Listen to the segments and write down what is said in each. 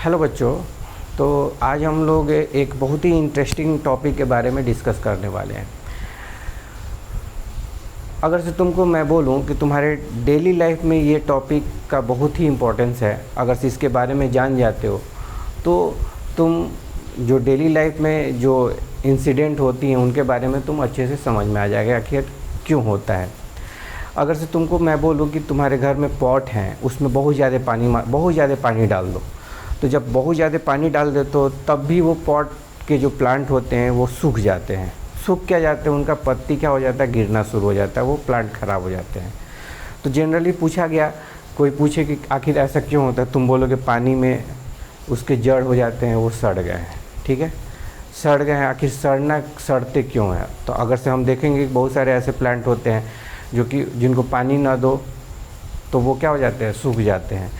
Hello बच्चों। तो आज हम लोग एक बहुत ही इंटरेस्टिंग टॉपिक के बारे में डिस्कस करने वाले हैं। अगर से तुमको मैं बोलूं कि तुम्हारे डेली लाइफ में ये टॉपिक का बहुत ही इम्पोर्टेंस है, अगर से इसके बारे में जान जाते हो तो तुम जो डेली लाइफ में जो इंसिडेंट होती हैं उनके बारे में तुम अच्छे से समझ में आ जाएगा आखिर क्यों होता है। अगर से तुमको मैं बोलूं कि तुम्हारे घर में पॉट हैं, उसमें बहुत ज़्यादा पानी डाल दो, तो जब बहुत ज़्यादा पानी डाल दे तो तब भी वो पॉट के जो प्लांट होते हैं वो सूख जाते हैं। सूख क्या जाते हैं, उनका पत्ती क्या हो जाता है, गिरना शुरू हो जाता है, वो प्लांट ख़राब हो जाते हैं। तो जनरली पूछा गया, कोई पूछे कि आखिर ऐसा क्यों होता है, तुम बोलोगे पानी में उसके जड़ हो जाते हैं, वो सड़ गए हैं। ठीक है, सड़ गए हैं। आखिर सड़ते क्यों हैं? तो अगर से हम देखेंगे कि बहुत सारे ऐसे प्लांट होते हैं जो कि जिनको पानी ना दो तो वो क्या हो जाते हैं, सूख जाते हैं।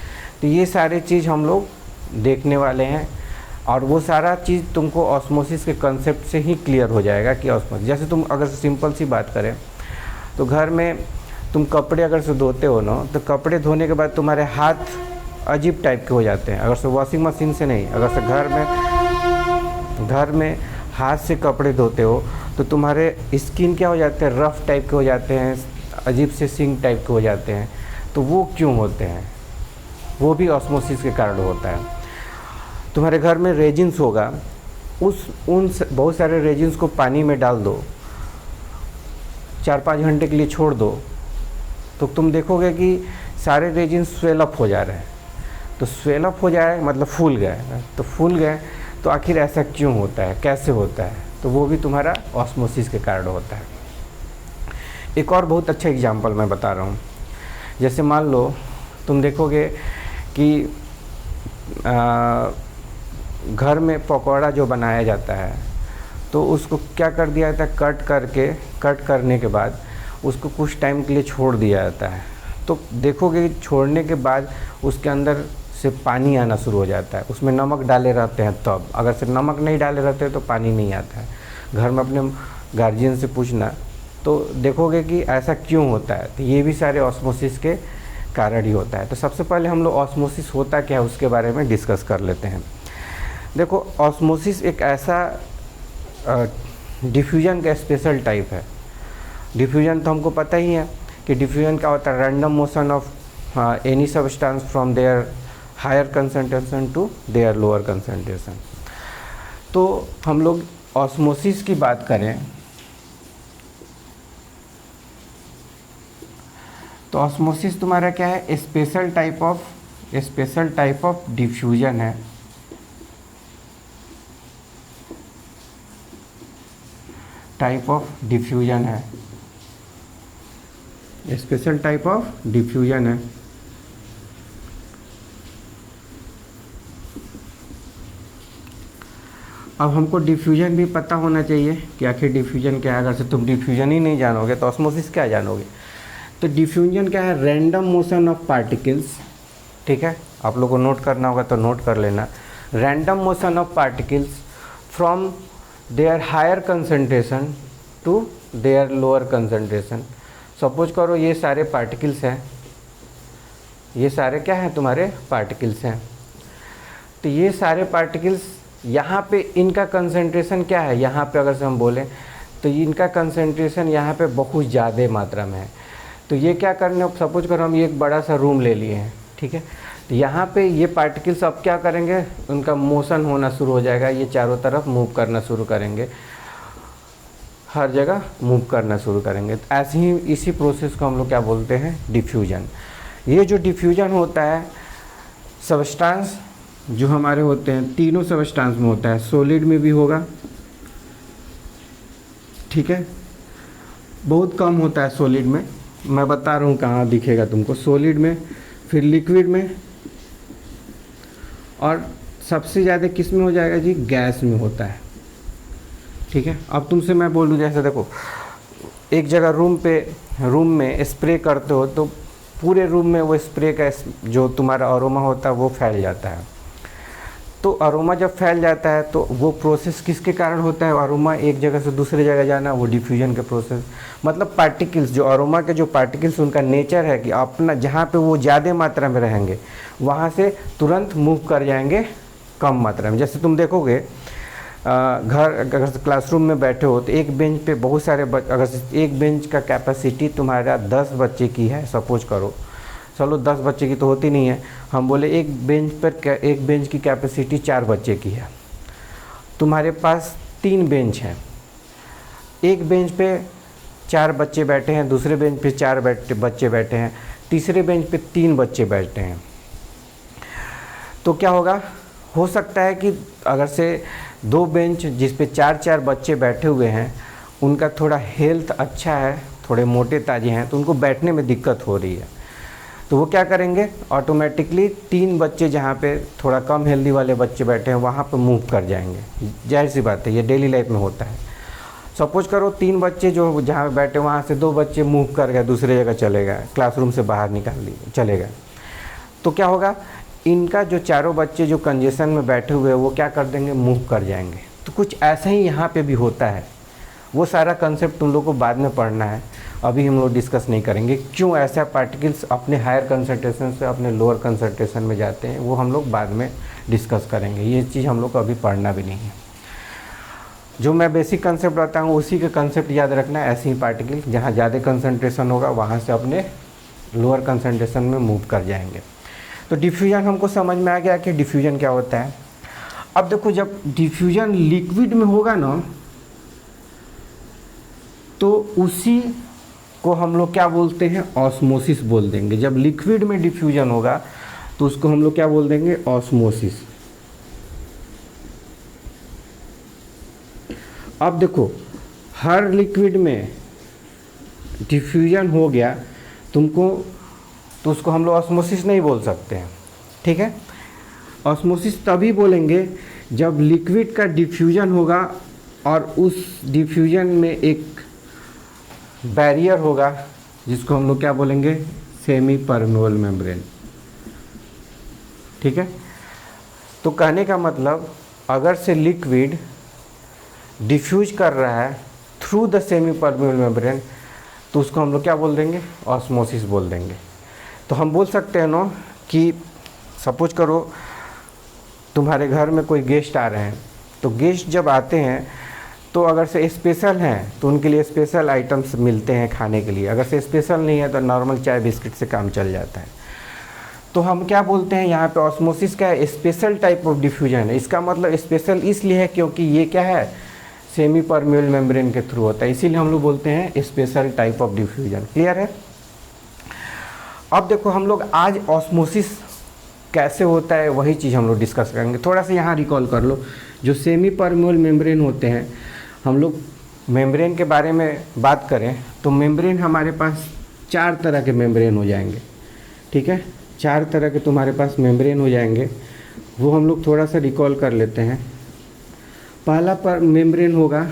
तो ये सारे चीज़ हम लोग देखने वाले हैं और वो सारा चीज़ तुमको ऑस्मोसिस के कंसेप्ट से ही क्लियर हो जाएगा कि ऑस्मोसिस, जैसे तुम अगर सिंपल सी बात करें तो घर में तुम कपड़े अगर से धोते हो ना, तो कपड़े धोने के बाद तुम्हारे हाथ अजीब टाइप के हो जाते हैं। अगर से वॉशिंग मशीन से नहीं, अगर से घर में हाथ से कपड़े धोते हो तो तुम्हारे स्किन क्या हो जाते हैं, रफ़ टाइप के हो जाते हैं, अजीब से सिंक टाइप के हो जाते हैं। तो वो क्यों होते हैं? वो भी ऑस्मोसिस के कारण होता है। तुम्हारे घर में रेजिन्स होगा, बहुत सारे रेजिन्स को पानी में डाल दो, 4-5 घंटे के लिए छोड़ दो, तो तुम देखोगे कि सारे रेजिन्स स्वेल अप हो जा रहे हैं। तो स्वेल अप हो जाए मतलब फूल गए, तो फूल गए तो आखिर ऐसा क्यों होता है, कैसे होता है? तो वो भी तुम्हारा ऑस्मोसिस के कारण होता है। एक और बहुत अच्छा एग्जाम्पल मैं बता रहा हूँ। जैसे मान लो तुम देखोगे कि घर में पकौड़ा जो बनाया जाता है तो उसको क्या कर दिया जाता है, कट करने के बाद उसको कुछ टाइम के लिए छोड़ दिया जाता है। तो देखोगे छोड़ने के बाद उसके अंदर से पानी आना शुरू हो जाता है। उसमें नमक डाले रहते हैं तब, अगर से नमक नहीं डाले रहते तो पानी नहीं आता है। घर में अपने गार्जियन से पूछना तो देखोगे कि ऐसा क्यों होता है। तो ये भी सारे ऑस्मोसिस के कारण ही होता है। तो सबसे पहले हम लोग ऑस्मोसिस होता क्या है उसके बारे में डिस्कस कर लेते हैं। देखो, ऑस्मोसिस एक ऐसा डिफ्यूजन का स्पेशल टाइप है। डिफ्यूजन तो हमको पता ही है कि डिफ्यूजन क्या होता है, random motion of any substance from their higher concentration to their lower concentration. तो हम लोग ऑस्मोसिस की बात करें तो ऑस्मोसिस तुम्हारा क्या है, स्पेशल टाइप ऑफ डिफ्यूजन है। स्पेशल टाइप ऑफ डिफ्यूजन है। अब हमको डिफ्यूजन भी पता होना चाहिए कि आखिर डिफ्यूजन क्या है। अगर से तुम डिफ्यूजन ही नहीं जानोगे तो ऑस्मोसिस क्या जानोगे। तो डिफ्यूजन क्या है, रैंडम मोशन ऑफ पार्टिकल्स। ठीक है, आप लोगों को नोट करना होगा तो नोट कर लेना। Random motion of particles from their higher concentration to their lower concentration. Suppose करो ये सारे पार्टिकल्स हैं, ये सारे क्या हैं, तुम्हारे पार्टिकल्स हैं। तो ये सारे पार्टिकल्स यहाँ पे इनका कंसंट्रेशन क्या है, यहाँ पे अगर से हम बोलें तो इनका कंसंट्रेशन यहाँ पे बहुत ज़्यादा मात्रा में है। तो ये क्या करने, सपोज करो हम ये एक बड़ा सा रूम ले लिए हैं। ठीक है, तो यहाँ पे ये पार्टिकल्स अब क्या करेंगे, उनका मोशन होना शुरू हो जाएगा, ये चारों तरफ मूव करना शुरू करेंगे, हर जगह मूव करना शुरू करेंगे। तो ऐसे ही इसी प्रोसेस को हम लोग क्या बोलते हैं, डिफ्यूजन। ये जो डिफ्यूजन होता है, सबस्टेंस जो हमारे होते हैं तीनों सबस्टेंस में होता है। सॉलिड में भी होगा, ठीक है, बहुत कम होता है सॉलिड में। मैं बता रहा हूँ कहाँ दिखेगा तुमको, सॉलिड में, फिर लिक्विड में, और सबसे ज़्यादा किस में हो जाएगा जी, गैस में होता है। ठीक है, अब तुमसे मैं बोलूँ, जैसे देखो एक जगह रूम में स्प्रे करते हो तो पूरे रूम में वो स्प्रे का जो तुम्हारा अरोमा होता है वो फैल जाता है। तो अरोमा जब फैल जाता है तो वो प्रोसेस किसके कारण होता है, अरोमा एक जगह से दूसरी जगह जाना, वो डिफ्यूजन के प्रोसेस। मतलब पार्टिकल्स, जो अरोमा के जो पार्टिकल्स, उनका नेचर है कि अपना जहाँ पे वो ज़्यादा मात्रा में रहेंगे वहाँ से तुरंत मूव कर जाएंगे कम मात्रा में। जैसे तुम देखोगे घर अगर क्लासरूम में बैठे हो तो एक बेंच पे बहुत सारे अगर एक बेंच का कैपेसिटी तुम्हारा 10 बच्चे की है, सपोज करो, चलो 10 बच्चे की तो होती नहीं है, हम बोले एक बेंच की कैपेसिटी 4 बच्चे की है। तुम्हारे पास 3 बेंच हैं, एक बेंच पे 4 बच्चे बैठे हैं, दूसरे बेंच पे 4 बच्चे बैठे हैं, तीसरे बेंच पे 3 बच्चे बैठे हैं। तो क्या होगा, हो सकता है कि अगर से 2 बेंच जिस पे 4 बच्चे बैठे हुए हैं उनका थोड़ा हेल्थ अच्छा है, थोड़े मोटे ताजे हैं, तो उनको बैठने में दिक्कत हो रही है, तो वो क्या करेंगे, ऑटोमेटिकली 3 बच्चे जहाँ पे थोड़ा कम हेल्दी वाले बच्चे बैठे हैं वहाँ पे मूव कर जाएंगे। जाहिर सी बात है, ये डेली लाइफ में होता है। सपोज करो 3 बच्चे जो जहाँ पे बैठे वहाँ से 2 बच्चे मूव कर गए, दूसरे जगह चले गए, क्लासरूम से बाहर निकाल लिए चले गए, तो क्या होगा, इनका जो चारों बच्चे जो कंजेशन में बैठे हुए हैं वो क्या कर देंगे, मूव कर जाएंगे। तो कुछ ऐसा ही यहाँ पे भी होता है। वो सारा कंसेप्ट तुम लोग को बाद में पढ़ना है, अभी हम लोग डिस्कस नहीं करेंगे क्यों ऐसा पार्टिकल्स अपने हायर कंसंट्रेशन से अपने लोअर कंसंट्रेशन में जाते हैं, वो हम लोग बाद में डिस्कस करेंगे। ये चीज़ हम लोग को अभी पढ़ना भी नहीं है। जो मैं बेसिक कंसेप्ट बताऊँ उसी के कंसेप्ट याद रखना है। ऐसे ही पार्टिकल जहाँ ज़्यादा कंसंट्रेशन होगा वहाँ से अपने लोअर कंसंट्रेशन में मूव कर जाएंगे। तो डिफ्यूजन हमको समझ में आ गया कि डिफ्यूजन क्या होता है। अब देखो, जब डिफ्यूजन लिक्विड में होगा ना तो उसी को हम लोग क्या बोलते हैं, ऑस्मोसिस बोल देंगे। जब लिक्विड में डिफ्यूजन होगा तो उसको हम लोग क्या बोल देंगे, ऑस्मोसिस। अब देखो, हर लिक्विड में डिफ्यूजन हो गया तुमको, तो उसको हम लोग ऑस्मोसिस नहीं बोल सकते हैं, ठीक है। ऑस्मोसिस तभी बोलेंगे जब लिक्विड का डिफ्यूजन होगा और उस डिफ्यूजन में एक बैरियर होगा जिसको हम लोग क्या बोलेंगे, सेमी परमेबल मेम्ब्रेन, ठीक है। तो कहने का मतलब, अगर से लिक्विड डिफ्यूज कर रहा है through the semi permeable membrane तो उसको हम लोग क्या बोल देंगे, ऑस्मोसिस बोल देंगे। तो हम बोल सकते हैं ना कि सपोज करो तुम्हारे घर में कोई गेस्ट आ रहे हैं, तो गेस्ट जब आते हैं तो अगर से स्पेशल हैं तो उनके लिए स्पेशल आइटम्स मिलते हैं खाने के लिए, अगर से स्पेशल नहीं है तो नॉर्मल चाय बिस्किट से काम चल जाता है। तो हम क्या बोलते हैं यहाँ पे, ऑस्मोसिस का स्पेशल टाइप ऑफ डिफ्यूजन है। इसका मतलब स्पेशल इसलिए है क्योंकि ये क्या है, सेमी परमेबल मेम्ब्रेन के थ्रू होता है, इसीलिए हम लोग बोलते हैं special type of diffusion. Clear है। अब देखो, हम लोग आज ऑस्मोसिस कैसे होता है वही चीज़ हम लोग डिस्कस करेंगे। थोड़ा सा यहाँ रिकॉल कर लो, जो सेमी परमेबल मेम्ब्रेन होते हैं, हम लोग मेम्ब्रेन के बारे में बात करें तो मेम्ब्रेन हमारे पास 4 तरह के मेम्ब्रेन हो जाएंगे, ठीक है। 4 तरह के तुम्हारे पास मेम्ब्रेन हो जाएंगे, वो हम लोग थोड़ा सा रिकॉल कर लेते हैं। पहला पर मेम्ब्रेन होगा,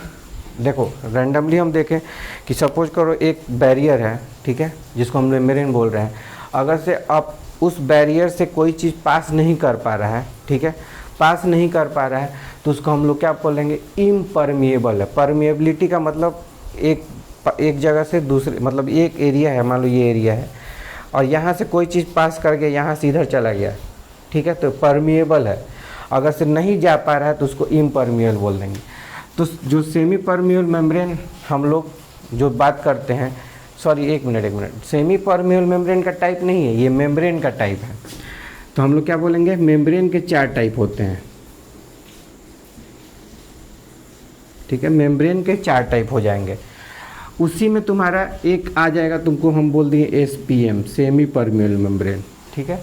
देखो रैंडमली हम देखें कि सपोज करो एक बैरियर है, ठीक है, जिसको हम मेम्ब्रेन बोल रहे हैं। अगर से अब उस बैरियर से कोई चीज़ पास नहीं कर पा रहा है, ठीक है, पास नहीं कर पा रहा है, तो उसको हम लोग क्या बोलेंगे, इम्परमिएबल है। परमिएबिलिटी का मतलब एक जगह से दूसरे, मतलब एक एरिया है, मान लो ये एरिया है और यहाँ से कोई चीज़ पास करके यहाँ से इधर चला गया, ठीक है, तो परमिएबल है। अगर से नहीं जा पा रहा है तो उसको इम्परमिएबल बोल देंगे। तो जो सेमी परमिएबल मेम्ब्रेन हम लोग जो बात करते हैं, सॉरी एक मिनट, सेमी परमिएबल मेम्ब्रेन का टाइप नहीं है, ये मेम्ब्रेन का टाइप है। तो हम लोग क्या बोलेंगे, मेम्ब्रेन के 4 टाइप होते हैं, ठीक है, मेम्ब्रेन के 4 टाइप हो जाएंगे। उसी में तुम्हारा एक आ जाएगा, तुमको हम बोल दिए SPM, सेमी परमिएबल मेम्ब्रेन, ठीक है।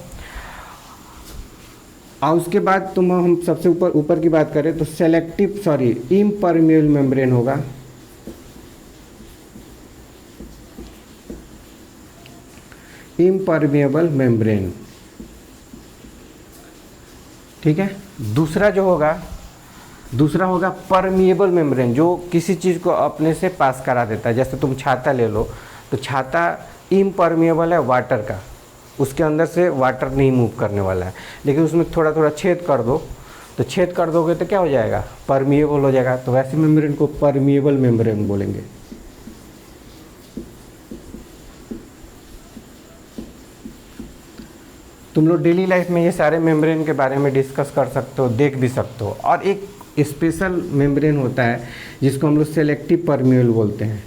और उसके बाद हम सबसे ऊपर की बात करें तो इम्परमिएबल मेम्ब्रेन होगा। इम्परमिएबल मेम्ब्रेन, ठीक है। दूसरा होगा परमिएबल मेम्ब्रेन, जो किसी चीज़ को अपने से पास करा देता है। जैसे तुम छाता ले लो, तो छाता इम्परमिएबल है वाटर का, उसके अंदर से वाटर नहीं मूव करने वाला है, लेकिन उसमें थोड़ा थोड़ा छेद कर दो, तो छेद कर दोगे तो क्या हो जाएगा, परमिएबल हो जाएगा। तो वैसे मेम्ब्रेन को परमिएबल मेम्ब्रेन बोलेंगे। तुम लोग डेली लाइफ में ये सारे मेम्ब्रेन के बारे में डिस्कस कर सकते हो, देख भी सकते हो। और एक स्पेशल मेम्ब्रेन होता है जिसको हम लोग सेलेक्टिव परमिएबल बोलते हैं।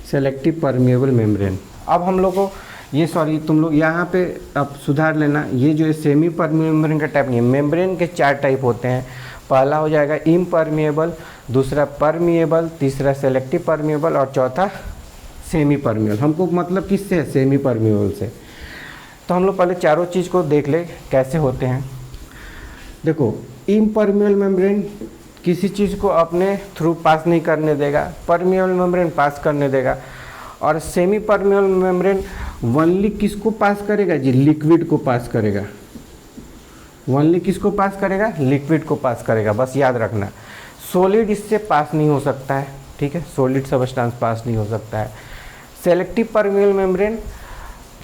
Selective permeable membrane. अब हम लोग को ये तुम लोग यहाँ पे अब सुधार लेना, ये जो सेमी परमिएबल मेम्ब्रेन का टाइप नहीं है। मेम्ब्रेन के 4 टाइप होते हैं। पहला हो जाएगा इम्परमिएबल, दूसरा परमिएबल, तीसरा सेलेक्टिव परमिएबल और चौथा सेमी परमिएबल। हमको मतलब किससे है? सेमी परमिएबल से। तो हम लोग पहले चारों चीज़ को देख ले कैसे होते हैं। देखो, इम्परमिएबल मेम्ब्रेन किसी चीज़ को अपने थ्रू पास नहीं करने देगा, परमिएबल मेम्ब्रेन पास करने देगा। और सेमी परमिएबल मेम्ब्रेन ओनली किसको पास करेगा जी? लिक्विड को पास करेगा। ओनली किसको पास करेगा? लिक्विड को पास करेगा, बस याद रखना। सॉलिड इससे पास नहीं हो सकता है, ठीक है, सॉलिड सब्सटेंस पास नहीं हो सकता है। सेलेक्टिव परमिएबल मेम्ब्रेन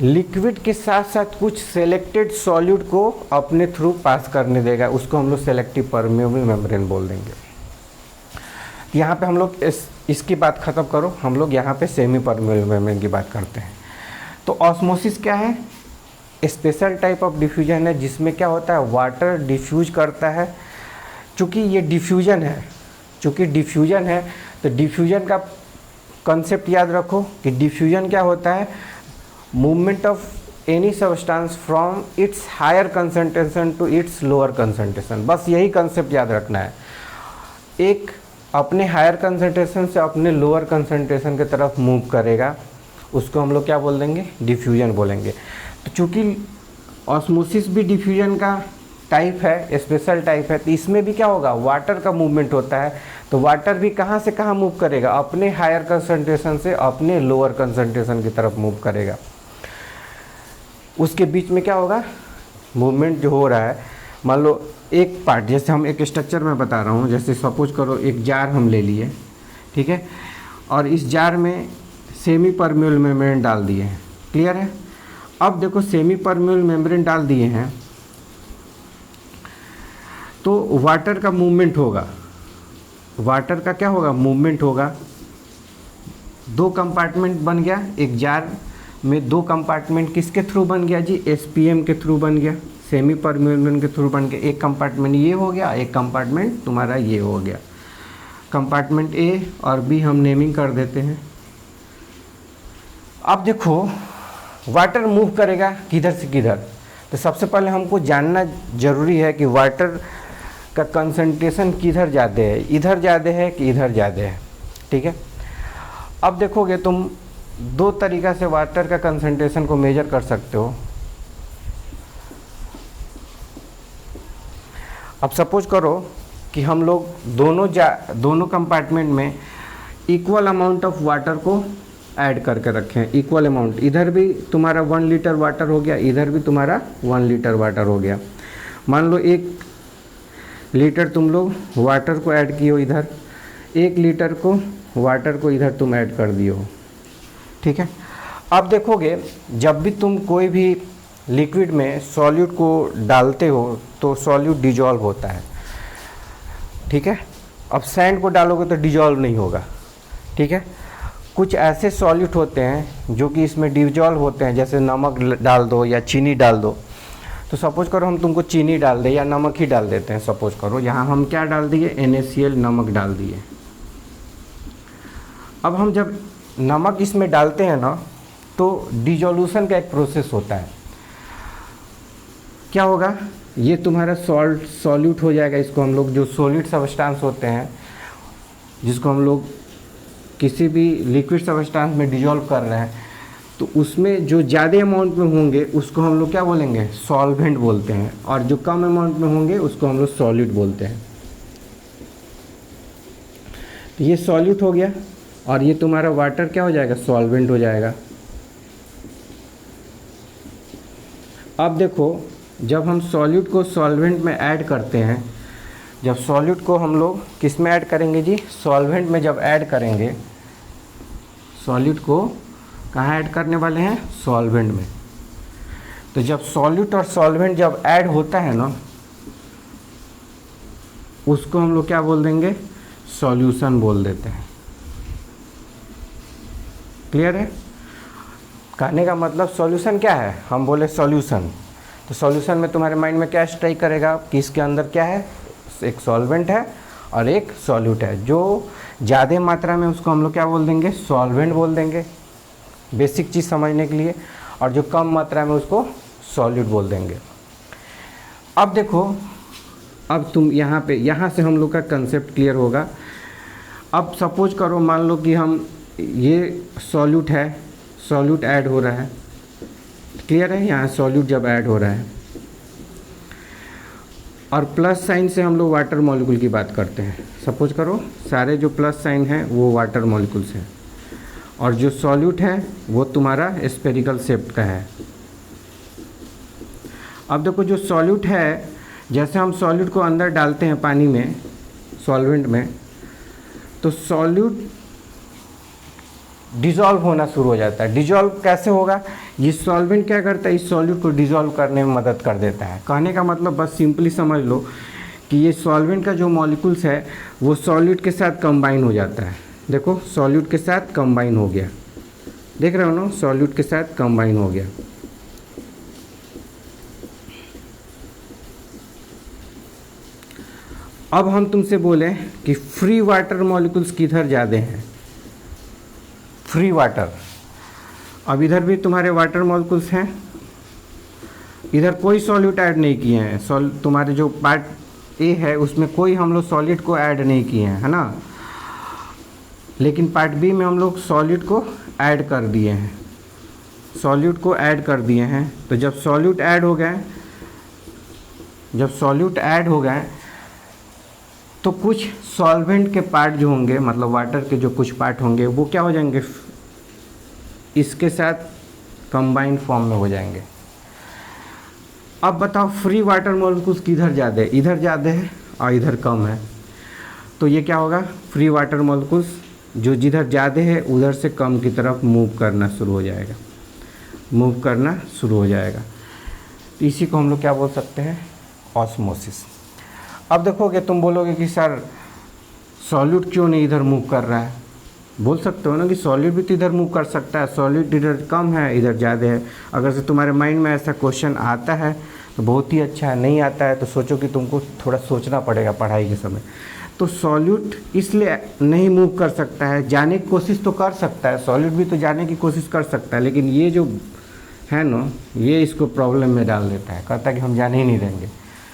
लिक्विड के साथ साथ कुछ सेलेक्टेड सॉलिड को अपने थ्रू पास करने देगा, उसको हम लोग सेलेक्टिव परमिएबल मेम्ब्रेन बोल देंगे। यहाँ पे हम लोग इसकी बात ख़त्म करो, हम लोग यहाँ पे सेमी परमिएबल मेम्ब्रेन की बात करते हैं। तो ऑस्मोसिस क्या है? स्पेशल टाइप ऑफ डिफ्यूजन है जिसमें क्या होता है? वाटर डिफ्यूज करता है। चूँकि ये डिफ्यूजन है, तो डिफ्यूजन का कंसेप्ट याद रखो कि डिफ्यूजन क्या होता है? Movement of any substance from its higher concentration to its lower concentration, बस यही कंसेप्ट याद रखना है। एक अपने हायर कंसंट्रेशन से अपने लोअर कंसंट्रेशन की तरफ मूव करेगा, उसको हम लोग क्या बोल देंगे? डिफ्यूजन बोलेंगे। तो चूँकि ऑस्मोसिस भी डिफ्यूजन का टाइप है, स्पेशल टाइप है, तो इसमें भी क्या होगा? वाटर का मूवमेंट होता है। तो वाटर भी कहाँ से कहाँ मूव करेगा? अपने हायर कंसंट्रेशन से अपने लोअर कंसंट्रेशन की तरफ मूव करेगा। उसके बीच में क्या होगा? मूवमेंट जो हो रहा है, मान लो एक पार्ट, जैसे हम एक स्ट्रक्चर में बता रहा हूँ, जैसे सपोज करो एक जार हम ले लिए, ठीक है, और इस जार में सेमी परमिएबल मेम्ब्रेन डाल दिए हैं। क्लियर है? अब देखो, सेमी परमिएबल मेम्ब्रेन डाल दिए हैं तो वाटर का मूवमेंट होगा। वाटर का क्या होगा? मूवमेंट होगा। 2 कंपार्टमेंट बन गया, एक जार में 2 कंपार्टमेंट किसके थ्रू बन गया जी? एसपीएम के थ्रू बन गया, सेमी परमिएबल के थ्रू बन गया। एक कंपार्टमेंट ये हो गया, एक कंपार्टमेंट तुम्हारा ये हो गया। कंपार्टमेंट ए और बी हम नेमिंग कर देते हैं। अब देखो, वाटर मूव करेगा किधर से किधर, तो सबसे पहले हमको जानना जरूरी है कि वाटर का कंसंट्रेशन किधर ज़्यादा है, इधर ज़्यादा है कि इधर ज़्यादा है, ठीक है। अब देखोगे तुम 2 तरीक़ा से वाटर का कंसंट्रेशन को मेजर कर सकते हो। अब सपोज करो कि हम लोग दोनों कंपार्टमेंट में इक्वल अमाउंट ऑफ वाटर को ऐड करके रखें, इक्वल अमाउंट। इधर भी तुम्हारा 1 लीटर वाटर हो गया, इधर भी तुम्हारा 1 लीटर वाटर हो गया। मान लो 1 लीटर तुम लोग वाटर को ऐड किए हो इधर, 1 लीटर को वाटर को इधर तुम ऐड कर दिए हो, ठीक है। अब देखोगे, जब भी तुम कोई भी लिक्विड में सॉल्यूट को डालते हो तो सॉल्यूट डिजॉल्व होता है, ठीक है। अब सैंड को डालोगे तो डिजॉल्व नहीं होगा, ठीक है। कुछ ऐसे सॉल्यूट होते हैं जो कि इसमें डिजॉल्व होते हैं, जैसे नमक डाल दो या चीनी डाल दो। तो सपोज करो हम तुमको चीनी डाल दें या नमक ही डाल देते हैं। सपोज करो यहाँ हम क्या डाल दिए? NaCl, नमक डाल दिए। अब हम जब नमक इसमें डालते हैं ना, तो डिजोल्यूशन का एक प्रोसेस होता है। क्या होगा? ये तुम्हारा सॉल्यूट हो जाएगा। इसको हम लोग, जो सॉलिड सब्सटेंस होते हैं जिसको हम लोग किसी भी लिक्विड सब्सटेंस में डिजॉल्व कर रहे हैं, तो उसमें जो ज़्यादा अमाउंट में होंगे उसको हम लोग क्या बोलेंगे? सॉल्वेंट बोलते हैं, और जो कम अमाउंट में होंगे उसको हम लोग सॉल्यूट बोलते हैं। तो ये सॉल्यूट हो गया और ये तुम्हारा वाटर क्या हो जाएगा? सॉल्वेंट हो जाएगा। अब देखो, जब हम सॉल्यूट को सॉल्वेंट में ऐड करते हैं, जब सॉल्यूट को हम लोग किस में ऐड करेंगे जी? सॉल्वेंट में जब ऐड करेंगे, सॉल्यूट को कहाँ ऐड करने वाले हैं? सॉल्वेंट में। तो जब सॉल्यूट और सॉल्वेंट जब ऐड होता है ना, उसको हम लोग क्या बोल देंगे? सॉल्यूशन बोल देते हैं। क्लियर है? कहने का मतलब सॉल्यूशन क्या है, हम बोले सॉल्यूशन, तो सॉल्यूशन में तुम्हारे माइंड में क्या स्ट्राइक करेगा कि इसके अंदर क्या है, एक सॉल्वेंट है और एक सॉल्यूट है। जो ज़्यादा मात्रा में उसको हम लोग क्या बोल देंगे, सॉल्वेंट बोल देंगे, बेसिक चीज़ समझने के लिए, और जो कम मात्रा में उसको सॉल्यूट बोल देंगे। अब देखो, अब तुम यहाँ से हम लोग का कंसेप्ट क्लियर होगा। अब सपोज करो, मान लो कि हम ये सॉल्यूट है, सॉल्यूट ऐड हो रहा है, क्लियर है, यहाँ सॉल्यूट जब ऐड हो रहा है और प्लस साइन से हम लोग वाटर मॉलिक्यूल की बात करते हैं। सपोज करो सारे जो प्लस साइन हैं वो वाटर मॉलिक्यूल्स हैं और जो सॉल्यूट है वो तुम्हारा स्फेरिकल शेप का है। अब देखो जो सॉल्यूट है, जैसे हम सॉल्यूट को अंदर डालते हैं पानी में, सॉल्वेंट में, तो सॉल्यूट डिज़ोल्व होना शुरू हो जाता है। डिज़ोल्व कैसे होगा, ये सॉल्वेंट क्या करता है, इस सॉल्यूट को डिज़ोल्व करने में मदद कर देता है। कहने का मतलब बस सिंपली समझ लो कि ये सॉल्वेंट का जो मॉलिक्यूल्स है वो सॉल्यूट के साथ कंबाइन हो जाता है। देखो सॉल्यूट के साथ कंबाइन हो गया, देख रहे हो ना, सॉल्यूट के साथ कंबाइन हो गया। अब हम तुमसे बोले कि फ्री वाटर मॉलिक्यूल्स किधर ज़्यादा हैं, फ्री वाटर। अब इधर भी तुम्हारे वाटर मॉलिक्यूल्स हैं, इधर कोई सॉल्यूट ऐड नहीं किए हैं, तुम्हारे जो पार्ट ए है उसमें कोई हम लोग सॉलिड को ऐड नहीं किए हैं, है ना, लेकिन पार्ट बी में हम लोग सॉल्यूट को ऐड कर दिए हैं, सॉल्यूट को ऐड कर दिए हैं। तो जब सॉल्यूट ऐड हो गए, जब सॉल्यूट ऐड हो गए तो कुछ सॉल्वेंट के पार्ट जो होंगे, मतलब वाटर के जो कुछ पार्ट होंगे वो क्या हो जाएंगे, इसके साथ कंबाइंड फॉर्म में हो जाएंगे। अब बताओ फ्री वाटर मॉलिक्यूल्स किधर ज़्यादा है, इधर ज़्यादा है और इधर कम है, तो ये क्या होगा, फ्री वाटर मॉलिक्यूल्स जो जिधर ज़्यादा है उधर से कम की तरफ मूव करना शुरू हो जाएगा, मूव करना शुरू हो जाएगा। तो इसी को हम लोग क्या बोल सकते हैं, ऑस्मोसिस। अब देखोगे, तुम बोलोगे कि सर सॉल्यूट क्यों नहीं इधर मूव कर रहा है, बोल सकते हो ना कि सॉल्यूट भी तो इधर मूव कर सकता है, सॉल्यूट इधर कम है इधर ज़्यादा है। अगर से तुम्हारे माइंड में ऐसा क्वेश्चन आता है तो बहुत ही अच्छा है, नहीं आता है तो सोचो कि तुमको थोड़ा सोचना पड़ेगा पढ़ाई के समय। तो सॉल्यूट इसलिए नहीं मूव कर सकता है, जाने की कोशिश तो कर सकता है, सॉल्यूट भी तो जाने की कोशिश कर सकता है, लेकिन ये जो है ना, ये इसको प्रॉब्लम में डाल देता है, कहता है कि हम जाने ही नहीं देंगे।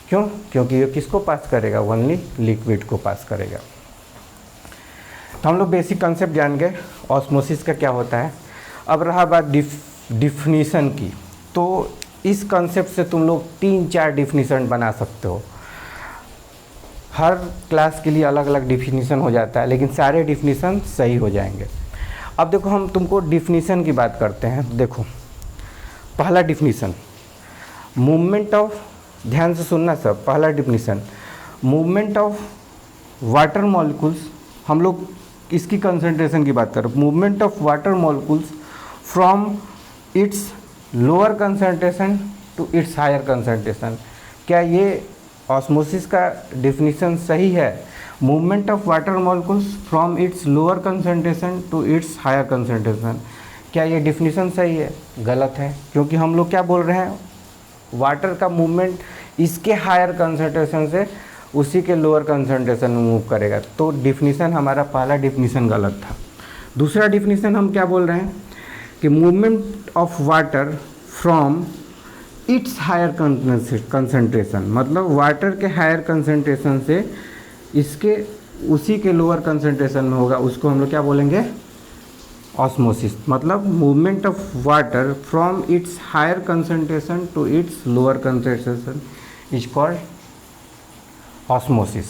क्यों? क्योंकि ये किसको पास करेगा, ओनली लिक्विड को पास करेगा। तो हम लोग बेसिक कंसेप्ट जान गए ऑस्मोसिस का क्या होता है। अब रहा बात डिफिनीसन की, तो इस कंसेप्ट से तुम लोग 3-4 डिफिनीसन बना सकते हो। हर क्लास के लिए अलग अलग डिफिनीसन हो जाता है, लेकिन सारे डिफिनीसन सही हो जाएंगे। अब देखो हम तुमको डिफिनीसन की बात करते हैं। देखो पहला डिफिनीसन, मूवमेंट ऑफ, ध्यान से सुनना सब, पहला definition movement of water molecules, हम लोग इसकी कंसंट्रेशन की बात करें, movement of water molecules from its lower concentration to its higher concentration. क्या ये ऑस्मोसिस का डिफिनीसन सही है? Movement of water molecules from its lower concentration to its higher concentration, क्या ये डिफिनीसन सही है? गलत है, क्योंकि हम लोग क्या बोल रहे हैं, वाटर का मूवमेंट इसके हायर कंसंट्रेशन से उसी के लोअर कंसंट्रेशन में मूव करेगा। तो डिफिनीसन हमारा पहला डिफिनीसन गलत था। दूसरा डिफिनीसन हम क्या बोल रहे हैं कि movement of water from its higher concentration, मतलब वाटर के हायर कंसंट्रेशन से इसके उसी के लोअर कंसंट्रेशन में होगा, उसको हम लोग क्या बोलेंगे, ऑस्मोसिस। मतलब movement of water from its higher concentration to its lower concentration is called osmosis.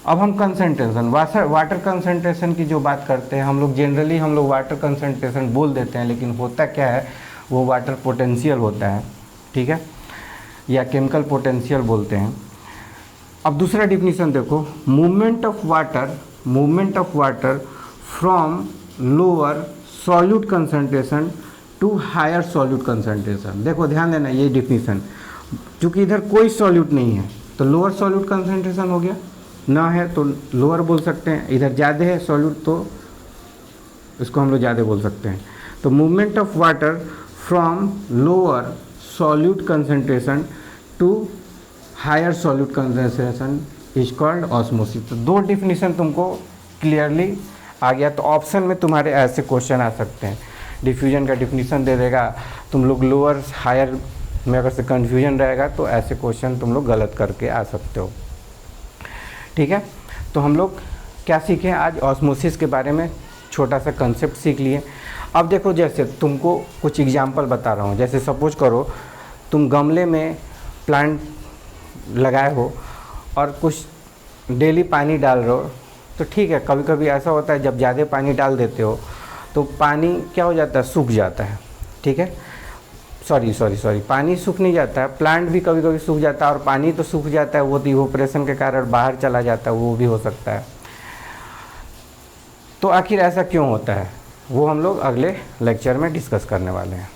अब हम कंसंट्रेशन, वाटर कंसंट्रेशन की जो बात करते हैं हम लोग, जनरली हम लोग वाटर कंसंट्रेशन बोल देते हैं, लेकिन होता क्या है, वो वाटर पोटेंशियल होता है, ठीक है, या केमिकल पोटेंशियल बोलते हैं। अब दूसरा डिफिनीशन देखो, movement of water from lower solute concentration to higher solute concentration. देखो ध्यान देना, ये डिफिनीशन, क्योंकि इधर कोई सॉल्यूट नहीं है तो लोअर सॉल्यूट कंसंट्रेशन हो गया, ना है तो लोअर बोल सकते हैं, इधर ज़्यादा है सॉल्यूट तो इसको हम लोग ज़्यादा बोल सकते हैं। तो movement of water from lower solute concentration to higher solute concentration is called osmosis. तो दो डिफिनीशन तुमको क्लियरली आ गया। तो ऑप्शन में तुम्हारे ऐसे क्वेश्चन आ सकते हैं, डिफ्यूजन का डिफिनीशन दे देगा, तुम लोग लोअर हायर में अगर से कन्फ्यूजन रहेगा तो ऐसे क्वेश्चन तुम लोग गलत करके आ सकते हो। ठीक है, तो हम लोग क्या सीखे आज, ऑस्मोसिस के बारे में छोटा सा कंसेप्ट सीख लिए। अब देखो, जैसे तुमको कुछ एग्जांपल बता रहा हूँ, जैसे सपोज करो तुम गमले में प्लांट लगाए हो और कुछ डेली पानी डाल रहे हो, तो ठीक है, कभी कभी ऐसा होता है जब ज़्यादा पानी डाल देते हो तो पानी क्या हो जाता है, सूख जाता है। ठीक है, सॉरी पानी सूख नहीं जाता है, प्लांट भी कभी कभी सूख जाता है, और पानी तो सूख जाता है, वो तो इवोपरेशन के कारण बाहर चला जाता है, वो भी हो सकता है। तो आखिर ऐसा क्यों होता है, वो हम लोग अगले लेक्चर में डिस्कस करने वाले हैं।